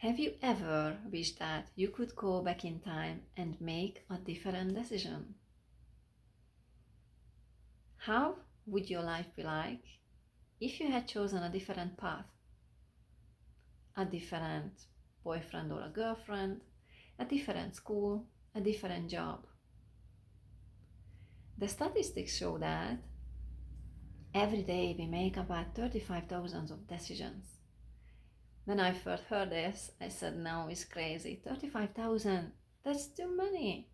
Have you ever wished that you could go back in time and make a different decision? How would your life be like if you had chosen a different path? A different boyfriend or a girlfriend, a different school, a different job. The statistics show that every day we make about 35,000 of decisions. When I first heard this, I said, no, it's crazy. 35,000, that's too many.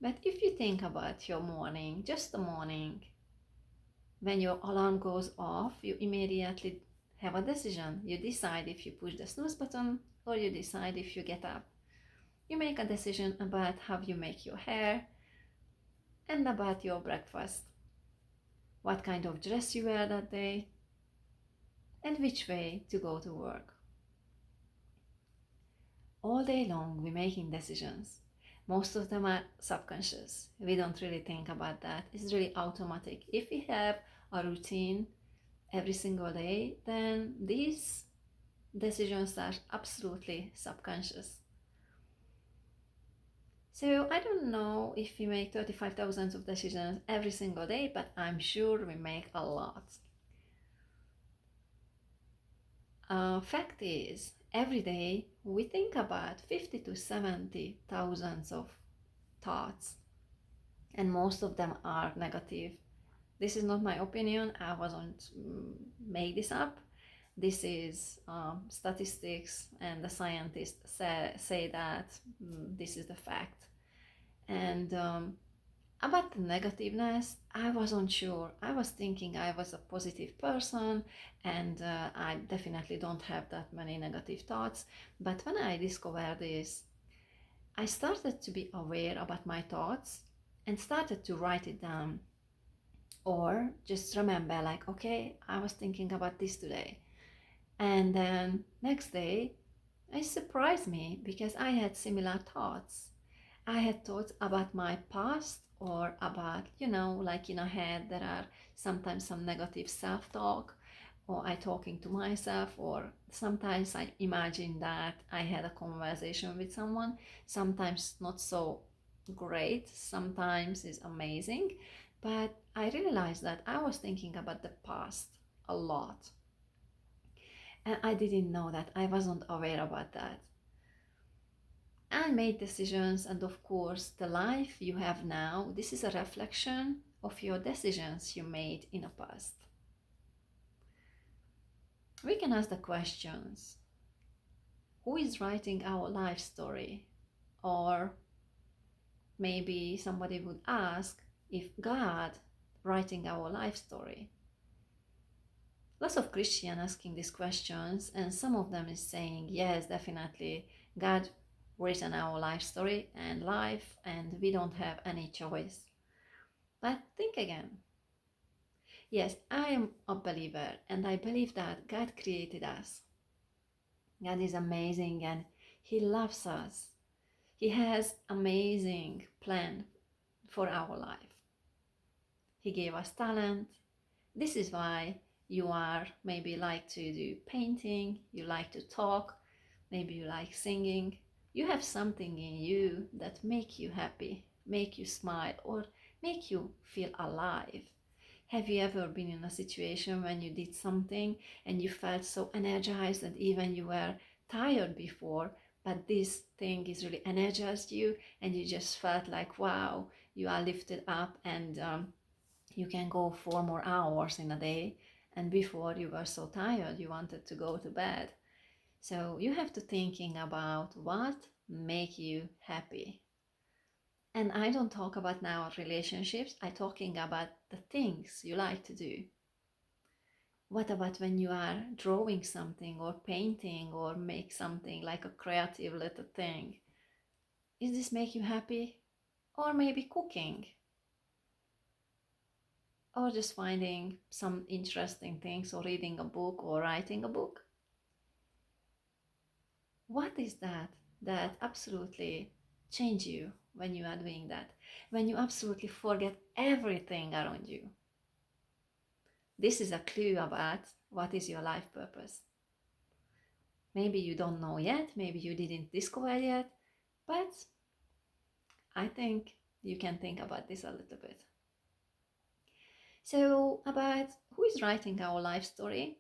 But if you think about your morning, just the morning, when your alarm goes off, you immediately have a decision. You decide if you push the snooze button or you decide if you get up. You make a decision about how you make your hair and about your breakfast, what kind of dress you wear that day, and which way to go to work. All day long, we're making decisions. Most of them are subconscious. We don't really think about that. It's really automatic. If we have a routine every single day, then these decisions are absolutely subconscious. So I don't know if we make 35,000 of decisions every single day, but I'm sure we make a lot. Fact is, every day we think about 50 to 70,000 of thoughts, and most of them are negative. This is not my opinion. I wasn't made this up. This is statistics, and the scientists say that this is the fact. And about the negativeness, I wasn't sure. I was thinking I was a positive person, and I definitely don't have that many negative thoughts. But when I discovered this, I started to be aware about my thoughts and started to write it down, or just remember, like, okay, I was thinking about this today. And then next day, it surprised me because I had similar thoughts. I had thoughts about my past, or about, like in a head there are sometimes some negative self-talk, or I talking to myself, or sometimes I imagine that I had a conversation with someone, sometimes not so great, sometimes is amazing, but I realized that I was thinking about the past a lot, and I didn't know that. I wasn't aware about that. I made decisions, and of course, the life you have now, this is a reflection of your decisions you made in the past. We can ask the questions: who is writing our life story? Or maybe somebody would ask, if God writing our life story? Lots of Christians asking these questions, and some of them is saying, yes, definitely, God written our life story and life, and we don't have any choice. But think again. Yes, I am a believer, and I believe that God created us. God is amazing, and He loves us. He has amazing plan for our life. He gave us talent. This is why you are maybe like to do painting, you like to talk, maybe you like singing. You have something in you that make you happy, make you smile, or make you feel alive. Have you ever been in a situation when you did something and you felt so energized, and even you were tired before, but this thing is really energized you, and you just felt like, wow, you are lifted up, and you can go 4 more hours in a day, and before you were so tired you wanted to go to bed. So you have to thinking about what make you happy. And I don't talk about now relationships, I talking about the things you like to do. What about when you are drawing something or painting or make something like a creative little thing? Is this make you happy? Or maybe cooking, or just finding some interesting things, or reading a book, or writing a book? What is that absolutely change you when you are doing that? When you absolutely forget everything around you? This is a clue about what is your life purpose. Maybe you don't know yet, maybe you didn't discover yet, but I think you can think about this a little bit. So, about who is writing our life story,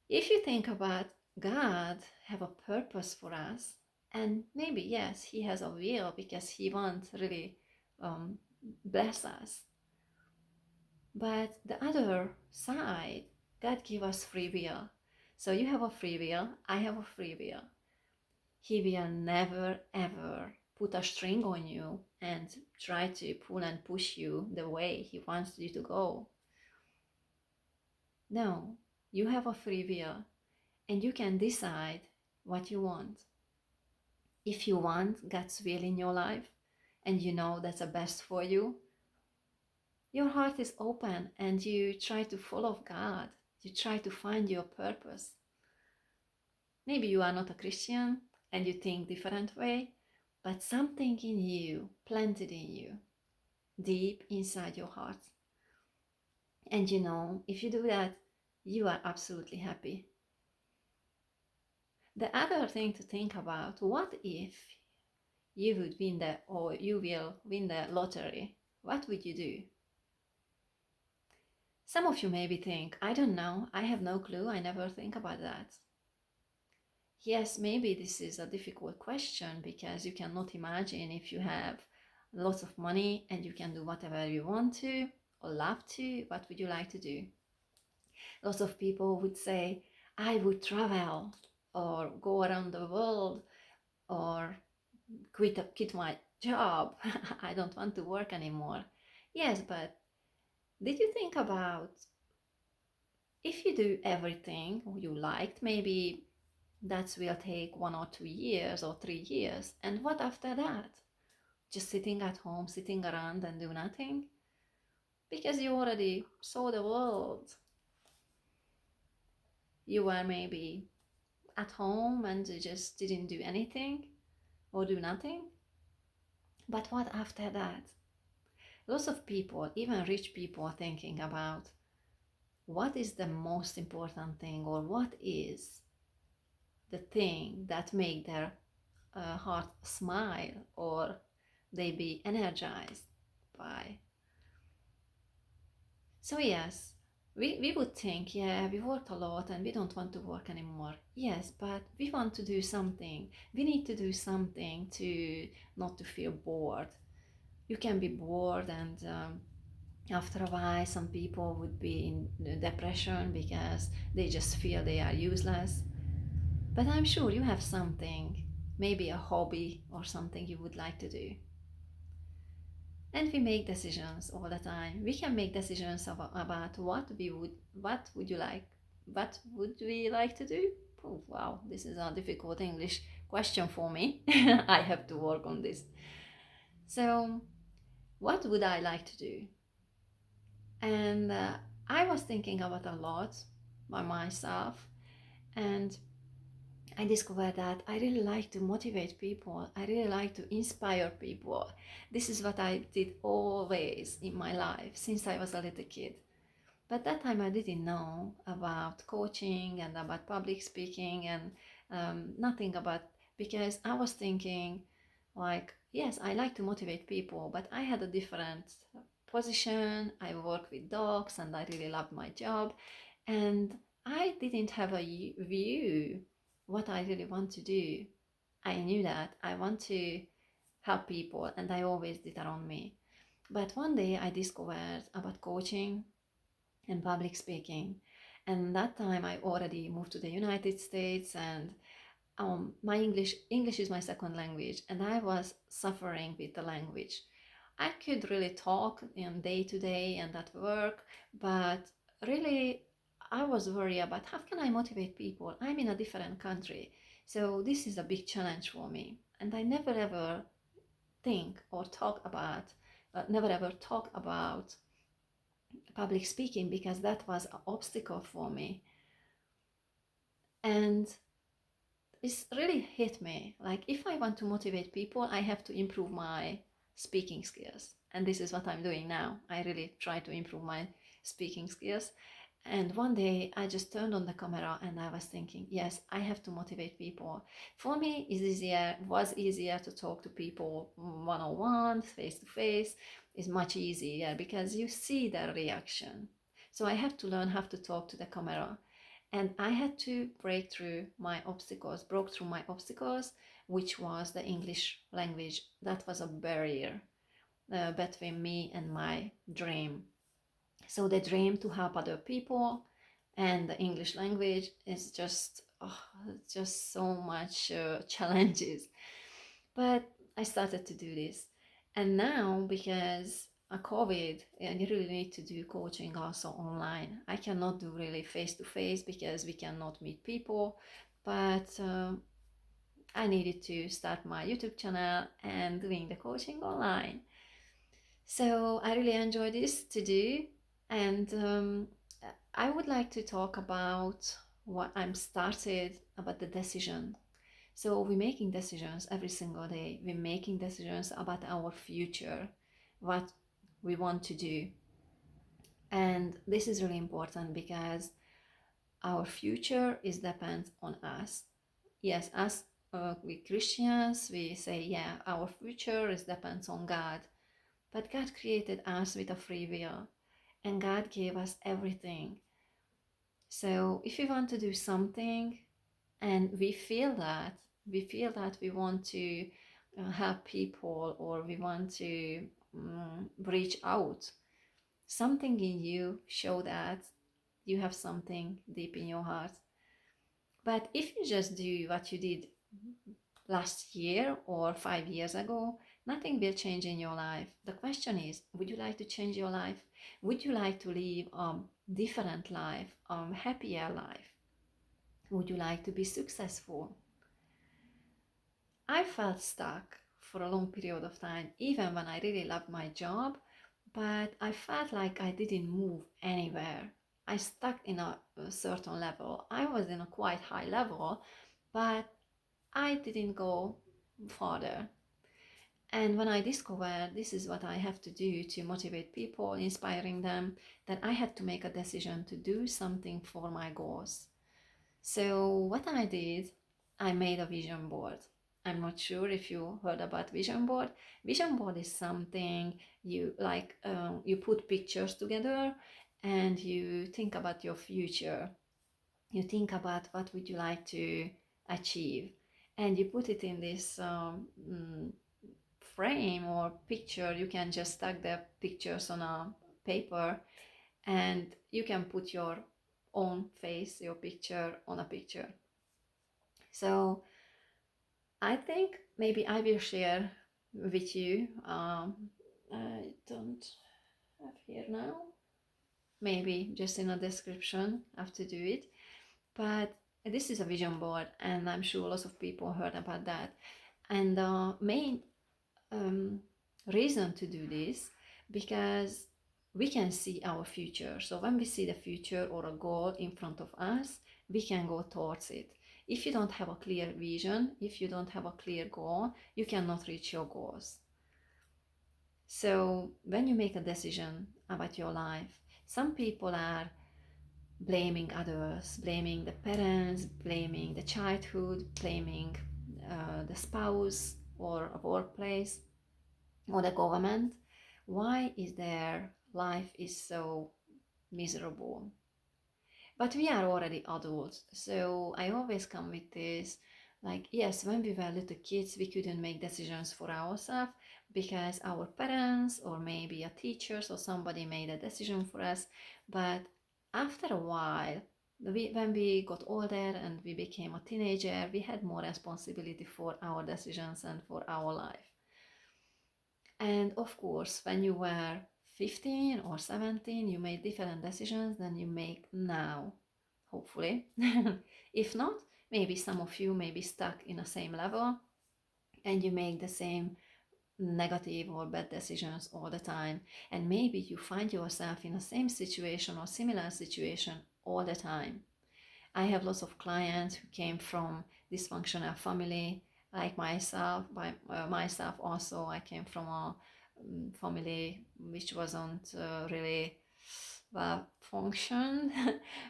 if you think about God have a purpose for us, and maybe yes, He has a will because He wants really bless us. But the other side, God give us free will. So you have a free will, I have a free will. He will never ever put a string on you and try to pull and push you the way He wants you to go. No, you have a free will and you can decide what you want. If you want God's will in your life and you know that's the best for you, your heart is open and you try to follow God. You try to find your purpose. Maybe you are not a Christian and you think different way, but something in you, planted in you, deep inside your heart. And you know, if you do that, you are absolutely happy. The other thing to think about, what if you would win or you will win the lottery? What would you do? Some of you maybe think, I don't know, I have no clue, I never think about that. Yes, maybe this is a difficult question because you cannot imagine if you have lots of money and you can do whatever you want to or love to, what would you like to do? Lots of people would say, I would travel or go around the world or quit my job. I don't want to work anymore. Yes, but did you think about if you do everything you liked, maybe that will take 1 or 2 years or 3 years. And what after that? Just sitting at home, sitting around and do nothing? Because you already saw the world. You were maybe at home and you just didn't do anything or do nothing. But what after that? Lots of people, even rich people, are thinking about what is the most important thing or what is the thing that make their heart smile or they be energized by. So yes, we would think, yeah, we worked a lot and we don't want to work anymore. Yes, but we want to do something. We need to do something to not to feel bored. You can be bored and after a while some people would be in depression because they just feel they are useless. But I'm sure you have something, maybe a hobby or something you would like to do. And we make decisions all the time. We can make decisions about what would you like, what would we like to do. Oh, wow, this is a difficult English question for me. I have to work on this. So what would I like to do? And I was thinking about a lot by myself, and I discovered that I really like to motivate people. I really like to inspire people. This is what I did always in my life since I was a little kid. But that time I didn't know about coaching and about public speaking and nothing about, because I was thinking like, yes, I like to motivate people, but I had a different position. I work with dogs and I really loved my job. And I didn't have a view what I really want to do. I knew that I want to help people and I always did around me. But one day I discovered about coaching and public speaking. And that time I already moved to the United States and my English is my second language and I was suffering with the language. I could really talk in day to day and at work, but really I was worried about how can I motivate people? I'm in a different country. So this is a big challenge for me. And I never ever think or talk about, never ever talk about public speaking because that was an obstacle for me. And it's really hit me. Like if I want to motivate people, I have to improve my speaking skills. And this is what I'm doing now. I really try to improve my speaking skills. And one day I just turned on the camera and I was thinking, yes, I have to motivate people. For me, was easier to talk to people one on one, face to face. Is much easier because you see their reaction. So I have to learn how to talk to the camera. And I had to broke through my obstacles, which was the English language. That was a barrier between me and my dream. So the dream to help other people and the English language is just so much challenges. But I started to do this. And now, because of COVID, and you really need to do coaching also online. I cannot do really face to face because we cannot meet people. But I needed to start my YouTube channel and doing the coaching online. So I really enjoy this to do, and I would like to talk about what I'm started about the decision. So we're making decisions every single day. We're making decisions about our future, what we want to do. And this is really important because our future is depends on us. Yes, as we Christians, we say, yeah, our future is depends on God. But God created us with a free will, and God gave us everything. So if we want to do something and we feel that we want to help people, or we want to reach out, something in you show that you have something deep in your heart. But if you just do what you did last year or 5 years ago, nothing will change in your life. The question is, would you like to change your life? Would you like to live a different life, a happier life? Would you like to be successful? I felt stuck for a long period of time, even when I really loved my job, but I felt like I didn't move anywhere. I stuck in a certain level. I was in a quite high level, but I didn't go further. And when I discovered this is what I have to do to motivate people, inspiring them, then I had to make a decision to do something for my goals. So what I did, I made a vision board. I'm not sure if you heard about vision board. Vision board is something you like. You put pictures together, and you think about your future. You think about what would you like to achieve, and you put it in this frame or picture. You can just stack the pictures on a paper, and you can put your own face, your picture on a picture. So I think maybe I will share with you. I don't have here now. Maybe just in a description how to do it. But this is a vision board, and I'm sure lots of people heard about that. And the main reason to do this, because we can see our future. So when we see the future or a goal in front of us, we can go towards it. If you don't have a clear vision, if you don't have a clear goal, you cannot reach your goals. So when you make a decision about your life, some people are blaming others, blaming the parents, blaming the childhood, blaming the spouse or a workplace or the government. Why is their life is so miserable? But we are already adults, so I always come with this, like, yes, when we were little kids we couldn't make decisions for ourselves because our parents or maybe a teachers or somebody made a decision for us. But after a while, when we got older and we became a teenager, we had more responsibility for our decisions and for our life. And of course, when you were 15 or 17, you made different decisions than you make now, hopefully. If not, maybe some of you may be stuck in the same level and you make the same negative or bad decisions all the time. And maybe you find yourself in the same situation or similar situation all the time. I have lots of clients who came from dysfunctional family, like myself. By myself also, I came from a family which wasn't really function,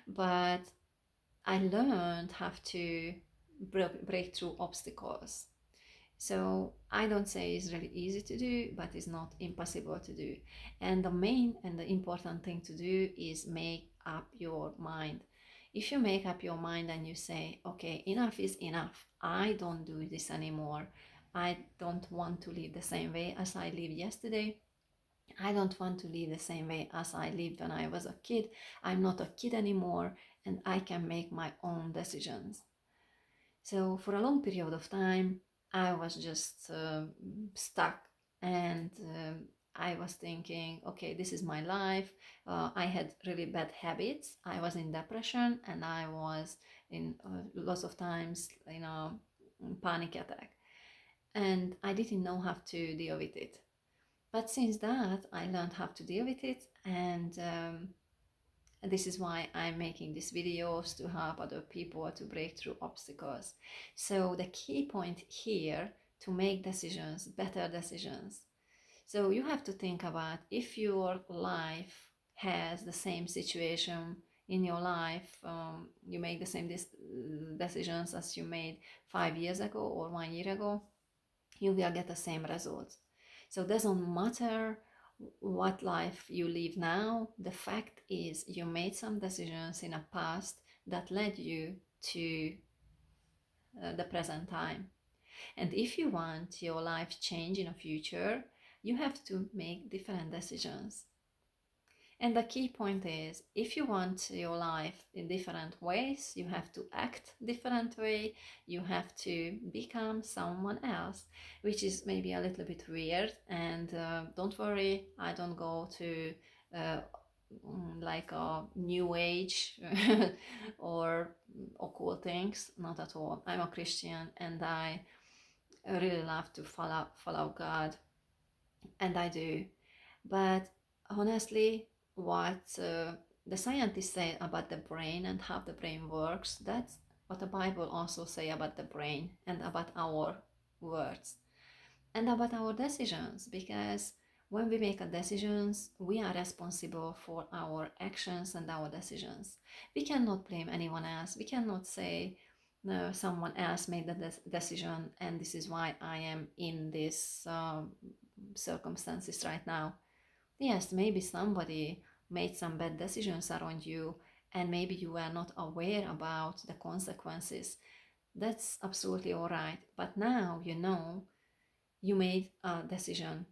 but I learned how to break through obstacles. So I don't say it's really easy to do, but it's not impossible to do. And the main and the important thing to do is make up your mind. If you make up your mind and you say, okay, enough is enough, I don't do this anymore, I don't want to live the same way as I lived yesterday, I don't want to live the same way as I lived when I was a kid, I'm not a kid anymore, and I can make my own decisions. So for a long period of time, I was just stuck, and I was thinking, okay, this is my life. I had really bad habits. I was in depression, and I was in lots of times in a panic attack, and I didn't know how to deal with it. But since that, I learned how to deal with it, and this is why I'm making these videos to help other people to break through obstacles. So the key point here to make decisions, better decisions. So you have to think about if your life has the same situation in your life, you make the same decisions as you made 5 years ago or 1 year ago, you will get the same results. So it doesn't matter what life you live now. The fact is you made some decisions in the past that led you to the present time. And if you want your life change in the future, you have to make different decisions. And the key point is, if you want your life in different ways, you have to act different way, you have to become someone else, which is maybe a little bit weird. And don't worry, I don't go to uh, like a new age or occult things, not at all. I'm a Christian, and I really love to follow God, and I do. But honestly, what the scientists say about the brain and how the brain works, that's what the Bible also say about the brain and about our words and about our decisions. Because when we make a decisions, we are responsible for our actions and our decisions. We cannot blame anyone else. We cannot say, no, someone else made the decision and this is why I am in this circumstances right now. Yes, maybe somebody made some bad decisions around you and maybe you were not aware about the consequences. That's absolutely all right. But now you know you made a decision.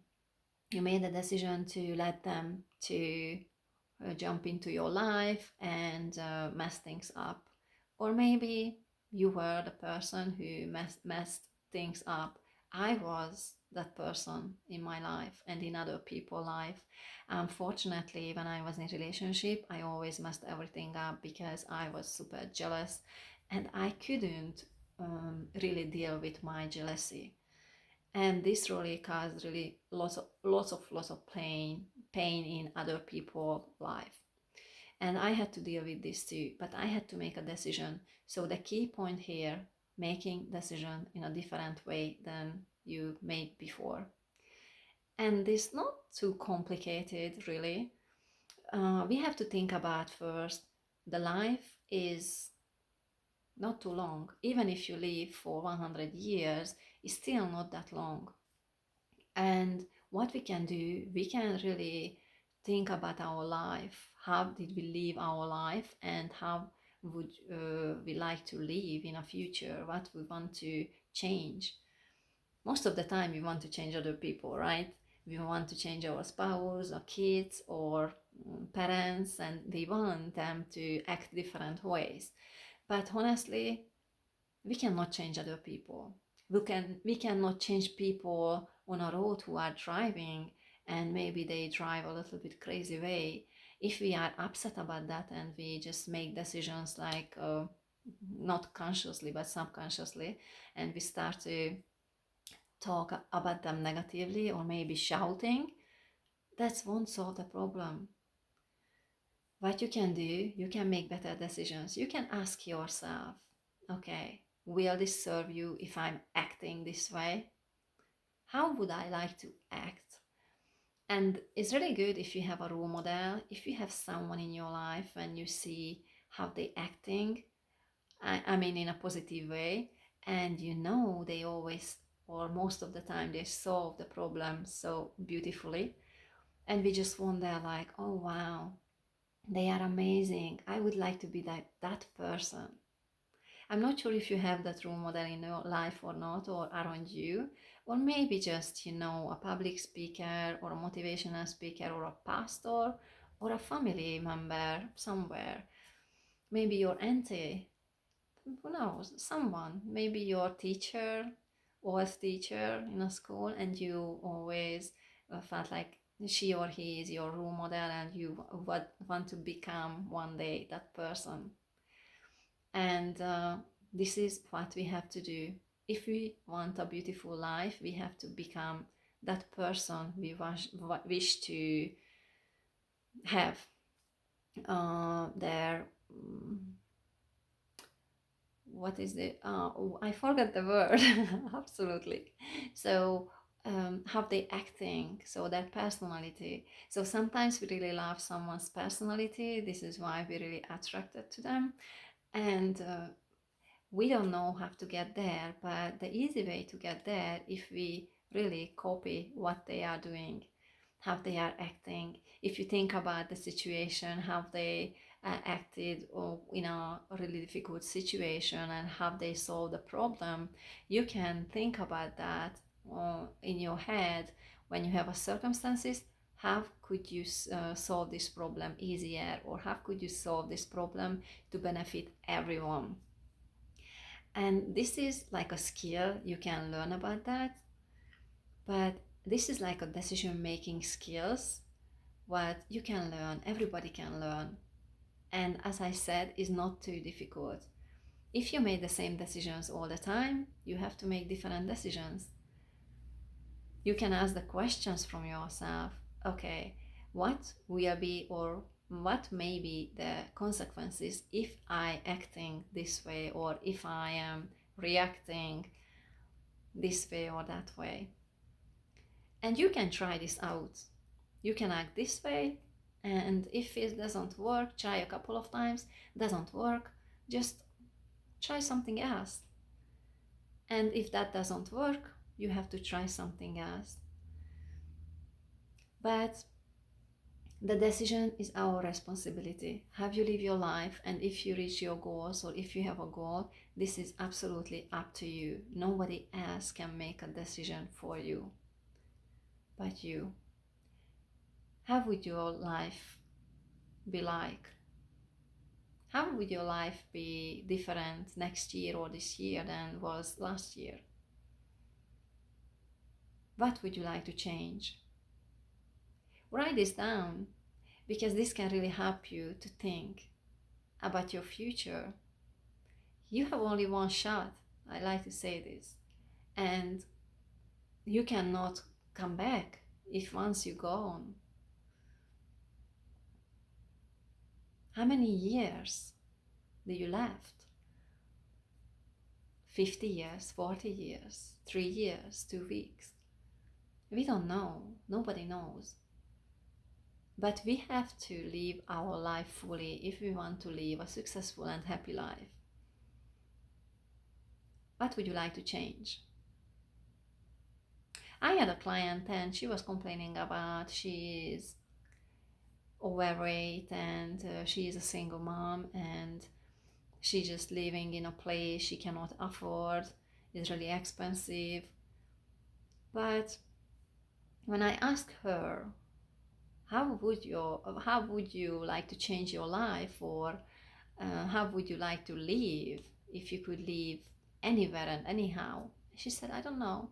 You made a decision to let them to jump into your life and mess things up. Or maybe you were the person who messed things up. I was that person in my life and in other people's life. Unfortunately, when I was in relationship, I always messed everything up because I was super jealous and I couldn't really deal with my jealousy. And this really caused really lots of pain in other people's life. And I had to deal with this too, but I had to make a decision. So the key point here, making decision in a different way than you made before. And it's not too complicated really. We have to think about first, the life is not too long. Even if you live for 100 years, it's still not that long. And what we can do, we can really think about our life. How did we live our life, and how would we like to live in a future? What we want to change? Most of the time, we want to change other people, right? We want to change our spouse, or kids, or parents, and we want them to act different ways. But honestly, we cannot change other people. We cannot change people on a road who are driving and maybe they drive a little bit crazy way. If we are upset about that and we just make decisions like not consciously but subconsciously, and we start to talk about them negatively or maybe shouting, that won't solve the problem. What you can do, you can make better decisions. You can ask yourself, okay, will this serve you if I'm acting this way? How would I like to act? And it's really good if you have a role model, if you have someone in your life and you see how they acting, I mean in a positive way, and you know they always or most of the time they solve the problem so beautifully, and we just wonder like, oh wow, they are amazing, I would like to be that person. I'm not sure if you have that role model in your life or not, or around you, or maybe just, a public speaker or a motivational speaker or a pastor or a family member somewhere. Maybe your auntie, who knows, someone, maybe your teacher, was teacher in a school, and you always felt like she or he is your role model and you would want to become one day that person. And this is what we have to do. If we want a beautiful life, we have to become that person we wish to have their. What is it? Oh, I forgot the word. Absolutely. So, how they acting, so their personality. So sometimes we really love someone's personality. This is why we're really attracted to them. And we don't know how to get there, but the easy way to get there, if we really copy what they are doing, how they are acting. If you think about the situation, how they acted or in a really difficult situation and how they solved the problem, you can think about that in your head when you have a circumstances. How could you solve this problem easier, or how could you solve this problem to benefit everyone? And this is like a skill you can learn about that, but this is like a decision making skills what you can learn, everybody can learn. And as I said, is not too difficult. If you make the same decisions all the time, you have to make different decisions. You can ask the questions from yourself. Okay, what will be, or what may be the consequences if I acting this way, or if I am reacting this way or that way? And you can try this out. You can act this way, and if it doesn't work, try a couple of times. Doesn't work, just try something else. And if that doesn't work, you have to try something else. But the decision is our responsibility. How you live your life, and if you reach your goals or if you have a goal, this is absolutely up to you. Nobody else can make a decision for you but you. How would your life be like? How would your life be different next year or this year than was last year? What would you like to change? Write this down, because this can really help you to think about your future. You have only one shot, I like to say this, and you cannot come back if once you go on. How many years do you left? 50 years, 40 years, 3 years, 2 weeks? We don't know, nobody knows. But we have to live our life fully if we want to live a successful and happy life. What would you like to change? I had a client and she was complaining about she is overweight, and she is a single mom, and she's just living in a place she cannot afford. It's really expensive. But when I asked her, how would you like to change your life, or how would you like to live if you could live anywhere and anyhow? She said, I don't know.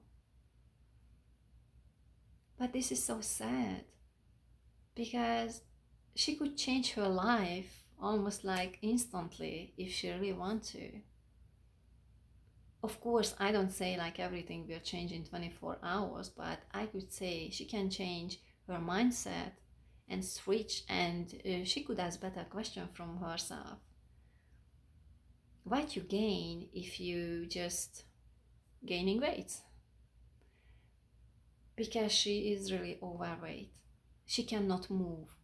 But this is so sad, because she could change her life almost like instantly if she really want to. Of course, I don't say like everything will change in 24 hours, but I could say she can change her mindset and switch, and she could ask better question from herself. What you gain if you just gaining weight? Because she is really overweight. She cannot move.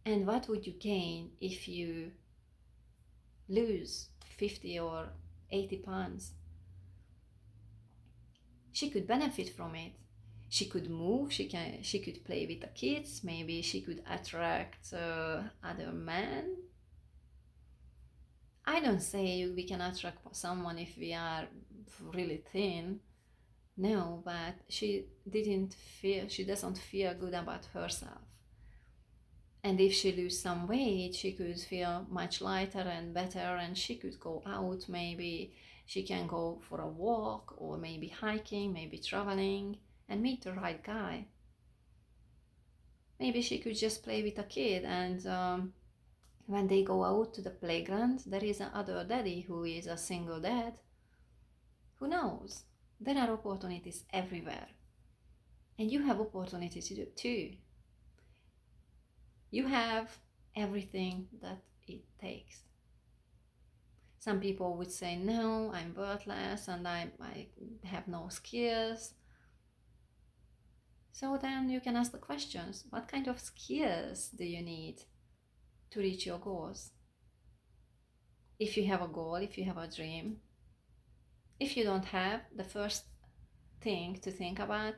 And what would you gain if you lose 50 or 80 pounds? She could benefit from it. She could move, she could play with the kids, maybe she could attract other men. I don't say we can attract someone if we are really thin. No, but she doesn't feel good about herself. And if she lose some weight, she could feel much lighter and better, and she could go out. Maybe she can go for a walk, or maybe hiking, maybe traveling, and meet the right guy. Maybe she could just play with a kid, and when they go out to the playground, there is another daddy who is a single dad. Who knows? There are opportunities everywhere. And you have opportunities to do too. You have everything that it takes. Some people would say, no, I'm worthless and I have no skills. So then you can ask the questions, what kind of skills do you need to reach your goals? If you have a goal, if you have a dream, if you don't have, the first thing to think about,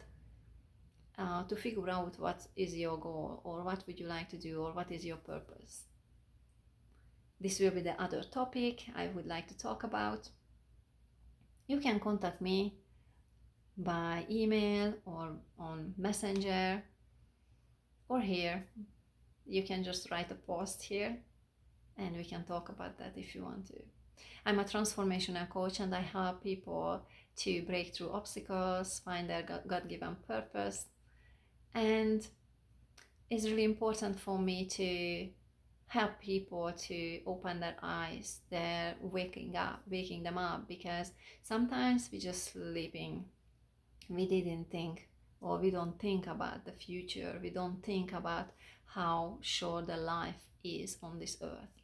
to figure out what is your goal, or what would you like to do, or what is your purpose. This will be the other topic I would like to talk about. You can contact me by email or on Messenger, or here. You can just write a post here and we can talk about that if you want to. I'm a transformational coach and I help people to break through obstacles, find their God-given purpose. And it's really important for me to help people to open their eyes. They're waking them up, because sometimes we're just sleeping. We didn't think, or we don't think about the future. We don't think about how short the life is on this earth.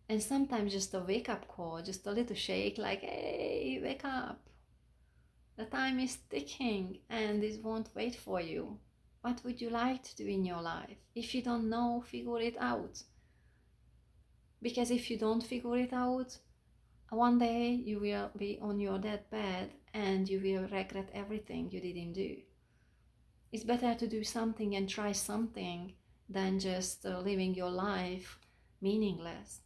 And sometimes just a wake-up call, just a little shake, like, hey, wake up. The time is ticking and this won't wait for you. What would you like to do in your life? If you don't know, figure it out. Because if you don't figure it out, one day you will be on your deathbed and you will regret everything you didn't do. It's better to do something and try something than just living your life meaningless.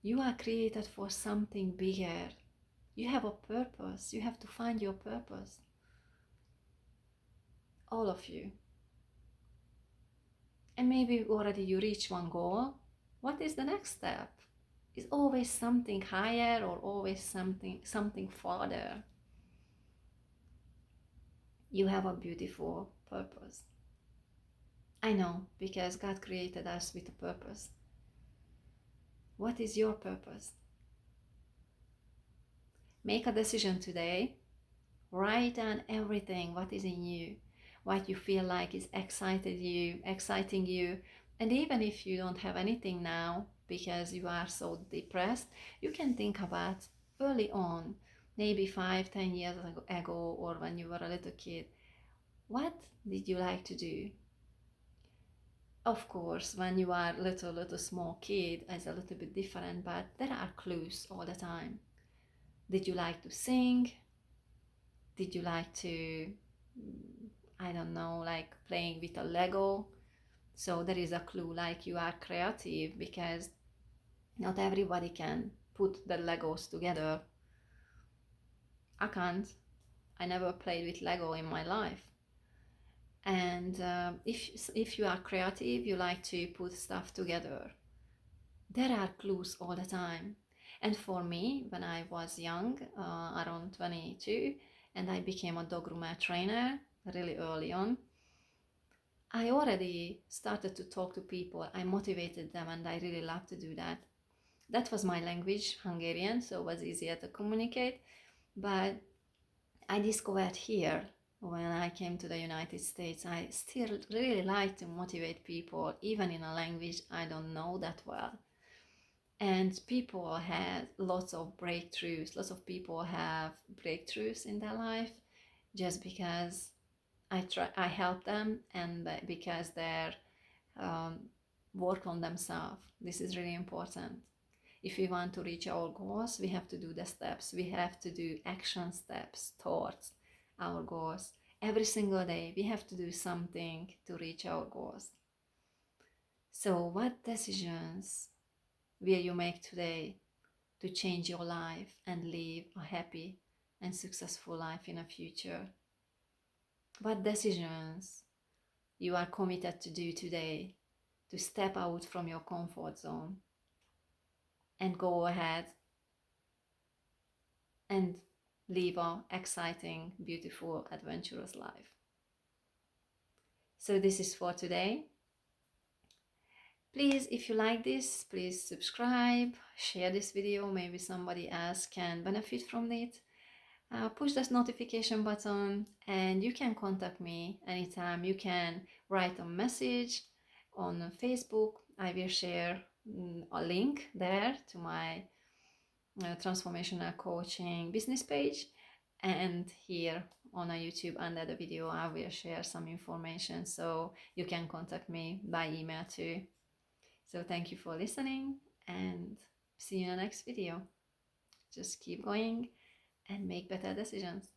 You are created for something bigger. You have a purpose. You have to find your purpose. All of you. And maybe already you reach one goal. What is the next step? Is always something higher, or always something farther. You have a beautiful purpose. I know, because God created us with a purpose. What is your purpose? Make a decision today. Write down everything, what is in you, what you feel like is exciting you. And even if you don't have anything now because you are so depressed, you can think about early on, maybe 5-10 years ago, or when you were a little kid. What did you like to do? Of course, when you are little small kid, it's a little bit different, but there are clues all the time. Did you like to sing? Did you like to, I don't know, like playing with a Lego? So there is a clue, like you are creative, because not everybody can put the Legos together. I can't. I never played with Lego in my life. And if you are creative, you like to put stuff together. There are clues all the time. And for me, when I was young, around 22, and I became a dog groomer trainer really early on, I already started to talk to people. I motivated them, and I really love to do that. That was my language, Hungarian, so it was easier to communicate. But I discovered here, when I came to the United States, I still really like to motivate people, even in a language I don't know that well. And people had lots of breakthroughs. Lots of people have breakthroughs in their life just because I help them, and because they're work on themselves. This is really important. If we want to reach our goals, we have to do the steps. We have to do action steps towards our goals. Every single day, we have to do something to reach our goals. So, what decisions will you make today to change your life and live a happy and successful life in the future? What decisions you are committed to do today to step out from your comfort zone and go ahead and live an exciting, beautiful, adventurous life. So this is for today. Please, if you like this, please subscribe, share this video, maybe somebody else can benefit from it. Push that notification button, and you can contact me anytime. You can write a message on Facebook. I will share a link there to my transformational coaching business page, and here on a YouTube under the video I will share some information, so you can contact me by email too. So thank you for listening, and see you in the next video. Just keep going and make better decisions.